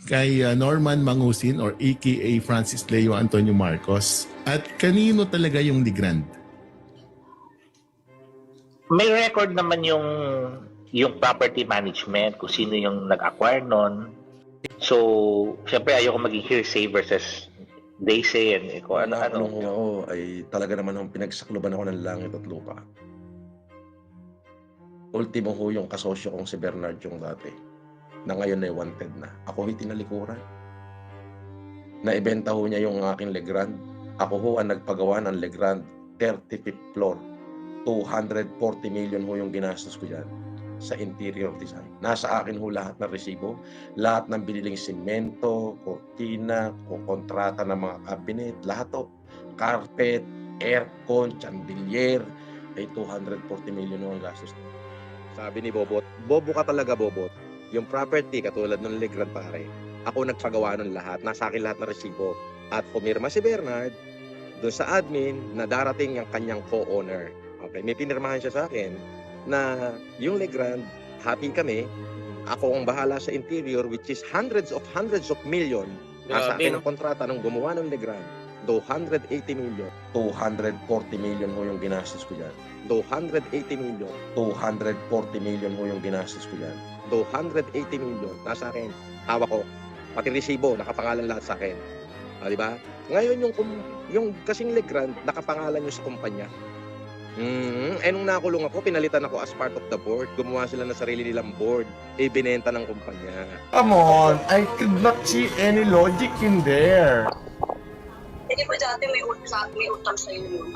kay Norman Mangusin or aka Francis Leo Antonio Marcos. At kanino talaga yung Legrand? May record naman yung property management, kung sino yung nag-acquire nun. So, syempre ayoko maging hearsay versus they say and kung ano-ano. Nakakulong ako ay talaga naman ang pinagsakluban ako ng langit at lupa. Ultimo ho yung kasosyo kong si Bernard yung dati, na ngayon ay wanted na. Ako ho'y tinalikuran. Naibenta ho niya yung aking Legrand. Ako ho ang nagpagawa ng Legrand 35th floor. 240 million ho yung ginastos ko dyan sa interior design. Nasa akin ho lahat ng resibo, lahat ng biniling simento, kortina, kontrata ng mga cabinet, lahat ho. Carpet, aircon, chandelier, ay 240 million ho ang gastos. Sabi ni Bobot, bobo ka talaga Bobot. Yung property katulad ng Legrand pare, ako nagpagawa ng lahat, nasa akin lahat ng resibo. At pumirma si Bernard doon sa admin na darating yung kanyang co-owner. Okay, may pinirmahan siya sa akin na yung Legrand, happy kami, ako ang bahala sa interior which is hundreds of million. Nasa akin ang kontrata nung gumawa ng Legrand, 280 million. 240 million ho yung ginastos ko dyan. 280 million. 240 million ho yung ginastos ko dyan. 280 million. Nasa akin, hawak ko. Pati resibo, nakapangalan lahat sa akin. Di ba? Ngayon yung kasing Legrand, nakapangalan nyo sa kumpanya. Nung nakulong ako, pinalitan ako as part of the board. Gumawa sila ng sarili nilang board. Binenta ng kumpanya. Come on, I could not see any logic in there. Hindi ba dati may utang sa'yo yun?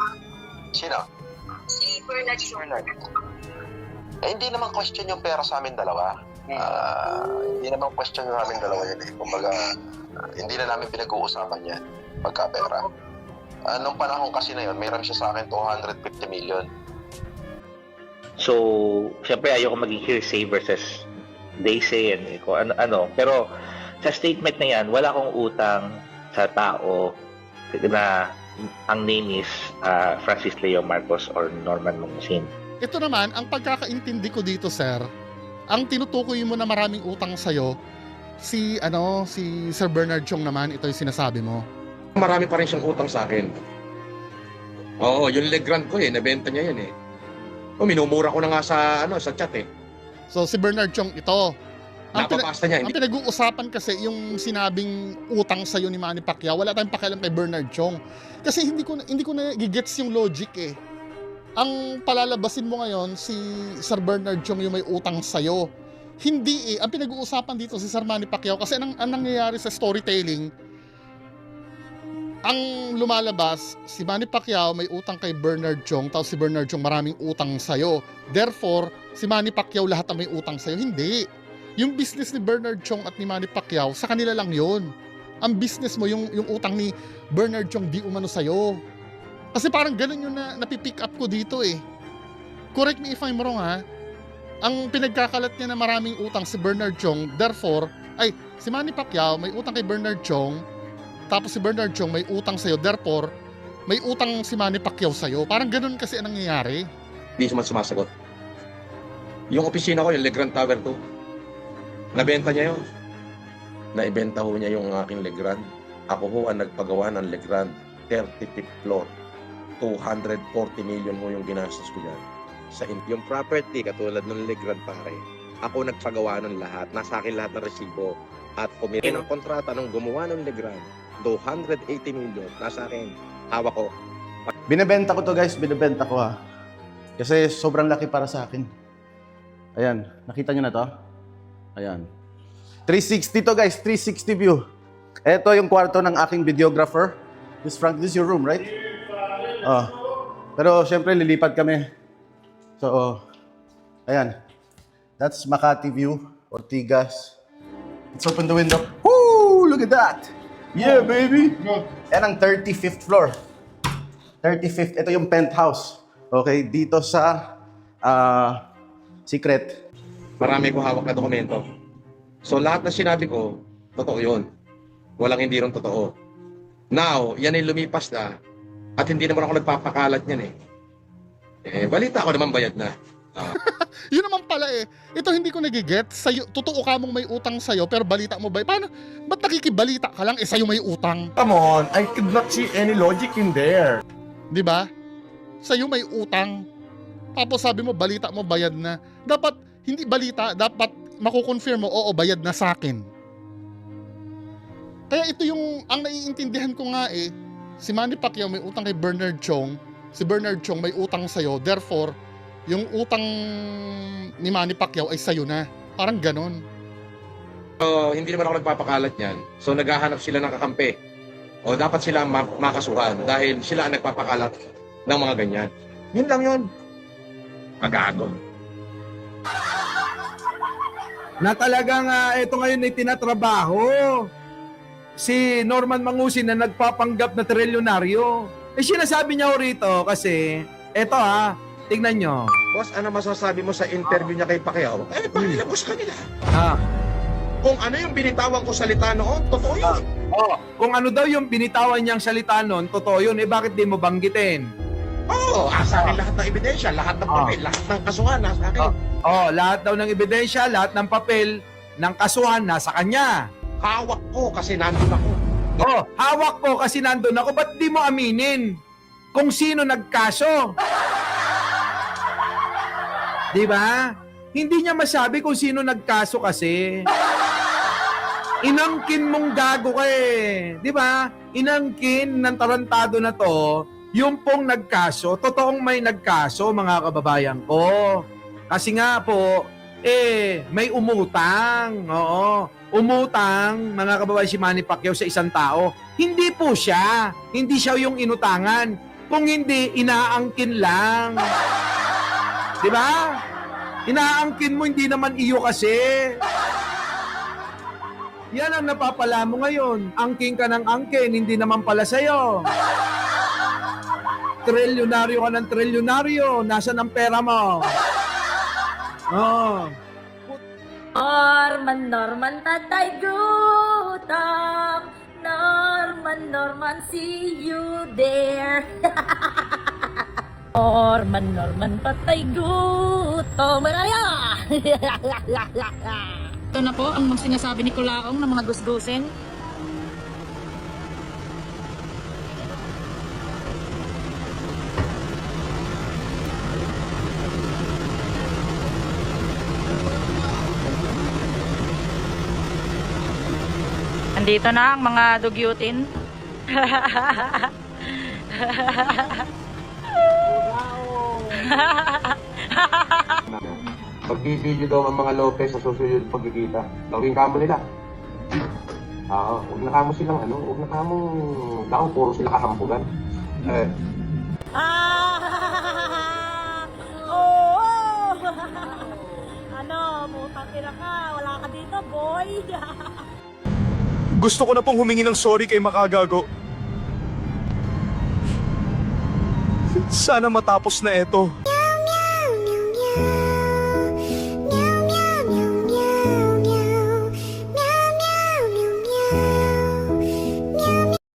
Sino? Si Bernard Shaw. Hindi naman question yung pera sa amin dalawa. Hindi naman question yung amin dalawa yun eh. Kumbaga, hindi na namin pinag-uusapan yan pagka-pera. Nung panahon kasi na yun, mayroon siya sa akin 250 million. So, syempre ayoko maging hearsay versus they say and kung ano-ano. Pero sa statement na yan, wala akong utang sa tao na ang name is Francis Leo Marcos or Norman Mangusin. Ito naman, ang pagkakaintindi ko dito, sir, ang tinutukoy mo na maraming utang sa'yo, si Sir Bernard Chong naman, ito yung sinasabi mo. Marami pa rin siyang utang sa akin. Oo, yung Legrand ko nabenta niya yan eh. Minumura ko na nga sa chat eh. So si Bernard Chong ito. Napapasta niya. Ang pinag-uusapan kasi yung sinabing utang sa'yo ni Manny Pacquiao, wala tayong pakialam kay Bernard Chong. Kasi hindi ko na gigets yung logic eh. Ang palalabasin mo ngayon, si Sir Bernard Chong yung may utang sa'yo. Hindi eh. Ang pinag-uusapan dito si Sir Manny Pacquiao kasi ang nangyayari sa storytelling, ang lumalabas, si Manny Pacquiao may utang kay Bernard Chong, tapos si Bernard Chong maraming utang sa'yo. Therefore, si Manny Pacquiao lahat ang may utang sa'yo. Hindi. Yung business ni Bernard Chong at ni Manny Pacquiao, sa kanila lang yon. Ang business mo, yung utang ni Bernard Chong di umano sa'yo. Kasi parang ganun yung napipick up ko dito eh. Correct me if I'm wrong ha. Ang pinagkakalat niya na maraming utang si Bernard Chong, therefore, si Manny Pacquiao may utang kay Bernard Chong, tapos si Bernard Chong may utang sa'yo, therefore, may utang si Manny Pacquiao sa'yo. Parang ganun kasi ang nangyayari. Hindi naman sumasagot. Yung opisina ko, yung Legrand Tower 2, nabenta niya yun. Naibenta ho niya yung aking Legrand. Ako ho ang nagpagawa ng Legrand 35th floor. 240 million ho yung ginastos ko dyan. Yung property, katulad ng Legrand pare, ako nagpagawa ng lahat. Nasa akin lahat ng resibo. At pumirma ng kontrata nung gumawa ng Legrand, 280 million. Nasa akin, hawak ko. Binibenta ko to guys, binibenta ko ha. Kasi sobrang laki para sa akin. Ayan, nakita nyo na to? Ayan. 360 to guys, 360 view. Ito yung kwarto ng aking videographer. This is your room, right? Pero syempre lilipat kami. So, ayan. That's Makati view, Ortigas. Let's open the window. Woo! Look at that! Yeah, baby! Yan ang 35th floor. 35th, ito yung penthouse. Okay, dito sa Secret. Marami ko hawak na dokumento. So lahat na sinabi ko, totoo yun. Walang hindi rin totoo. Now, yan ay lumipas na at hindi naman ako nagpapakalat niyan eh. Balita ako naman bayad na. Yun naman pala eh. Ito hindi ko nagiget. Sa'yo, totoo ka mong may utang sa'yo, pero balita mo ba? Paano? Ba't nakikibalita ka lang? Eh, sa'yo may utang. Come on, I could not see any logic in there. Di ba? Sa'yo may utang. Tapos sabi mo, balita mo, bayad na. Dapat, hindi balita, dapat makukonfirm mo, oo, bayad na sa akin. Kaya ito yung, ang naiintindihan ko nga eh, si Manny Pacquiao may utang kay Bernard Chong, si Bernard Chong may utang sa'yo, therefore, yung utang ni Manny Pacquiao ay sa'yo na. Parang ganon. Hindi naman ako nagpapakalat niyan. So naghahanap sila ng kakampi. O dapat sila makasuhan dahil sila ang nagpapakalat ng mga ganyan. Yun lang yun. Magago. Na talagang ito ngayon ay tinatrabaho. Si Norman Mangusin na nagpapanggap na trilyonaryo. Eh sinasabi niya ho rito kasi, eto tignan nyo. Boss, ano masasabi mo sa interview niya kay Pacquiao? Eh, pakilabos ka nila. Kung ano yung binitawan ko salita noon, totoo yun. Kung ano daw yung binitawan niyang salita noon, totoo yun, eh bakit di mo banggitin? Sa akin lahat ng ebidensya, lahat ng papel, lahat ng kasuhan, nasa akin. Lahat daw ng ebidensya, lahat ng papel ng kasuhan nasa kanya. Hawak ko kasi nandun ako. Hawak ko kasi nandun ako, ba't di mo aminin kung sino nagkaso? Di ba? Hindi niya masabi kung sino nagkaso kasi. Inangkin mong gago ka eh. Di ba? Inangkin ng tarantado na to, yung pong nagkaso, totoong may nagkaso mga kababayan ko. Kasi nga po, may umutang. Oo. Umutang, mga kababayan, si Manny Pacquiao sa isang tao. Hindi po siya. Hindi siya yung inutangan. Kung hindi, inaangkin lang. Di ba? Inaangkin mo, hindi naman iyo kasi. Yan ang napapala mo ngayon. Angking ka ng angkin, hindi naman pala sa'yo. Trilyonaryo ka ng trilyonaryo. Nasaan ang pera mo? Norman, tatay gutom. Norman, see you there. Norman, patay gutom. Maraya! Ito na po ang sinasabi ni Kulaong ng mga gusgusin. Andito na ang mga dugyutin. Magbibideo daw ang mga Lopez sa susunod pagkikita. Gawin kamo nila. Huwag na kamo silang huwag na kamo daw puro sila kahambugan. Mutang ina ka. Wala ka dito, boy. Gusto ko na pong humingi ng sorry kay Makagago. Sana matapos na ito.